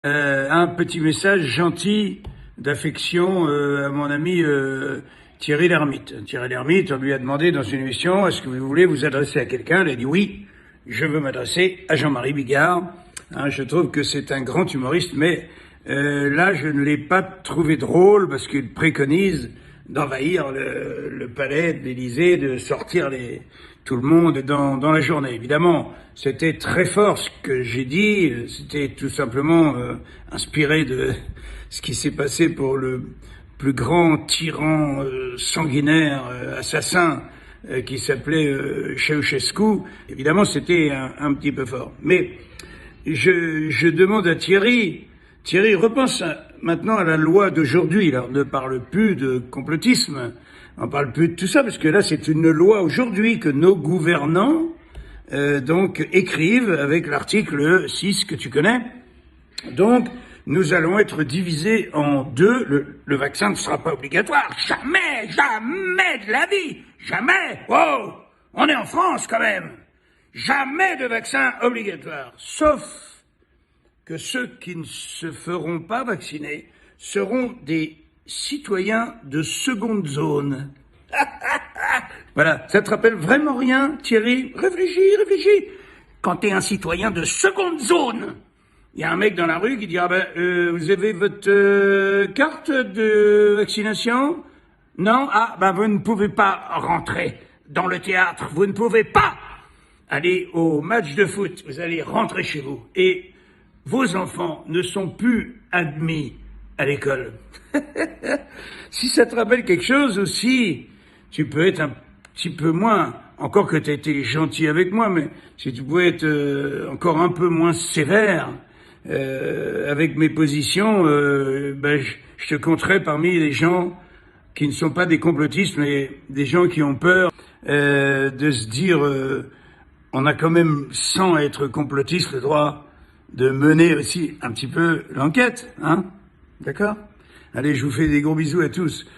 Un petit message gentil d'affection à mon ami Thierry Lhermitte. Thierry Lhermitte, on lui a demandé dans une émission, est-ce que vous voulez vous adresser à quelqu'un? Il a dit oui, je veux m'adresser à Jean-Marie Bigard. Je trouve que c'est un grand humoriste, mais là je ne l'ai pas trouvé drôle parce qu'il préconise d'envahir le palais de l'Élysée, de sortir tout le monde dans la journée. Évidemment, c'était très fort ce que j'ai dit, c'était tout simplement inspiré de ce qui s'est passé pour le plus grand tyran sanguinaire, assassin, qui s'appelait Ceausescu. Évidemment, c'était un petit peu fort. Mais je demande à Thierry, repense maintenant à la loi d'aujourd'hui. Alors, ne parle plus de complotisme, on parle plus de tout ça, parce que là, c'est une loi aujourd'hui que nos gouvernants donc écrivent avec l'article 6 que tu connais. Donc, nous allons être divisés en deux. Le vaccin ne sera pas obligatoire. Jamais, jamais de la vie. Jamais. Wow, on est en France quand même. Jamais de vaccin obligatoire. Sauf que ceux qui ne se feront pas vacciner seront des citoyens de seconde zone. Voilà, ça te rappelle vraiment rien, Thierry? Réfléchis. Quand t'es un citoyen de seconde zone, il y a un mec dans la rue qui dit « Ah ben, vous avez votre carte de vaccination? Non? Ah ben, vous ne pouvez pas rentrer dans le théâtre, vous ne pouvez pas aller au match de foot, vous allez rentrer chez vous. Et vos enfants ne sont plus admis à l'école. » Si ça te rappelle quelque chose aussi, tu peux être un petit peu moins, encore que tu as été gentil avec moi, mais si tu pouvais être encore un peu moins sévère avec mes positions, je te compterais parmi les gens qui ne sont pas des complotistes, mais des gens qui ont peur de se dire on a quand même, sans être complotiste, le droit de mener aussi un petit peu l'enquête, hein? D'accord? Allez, je vous fais des gros bisous à tous.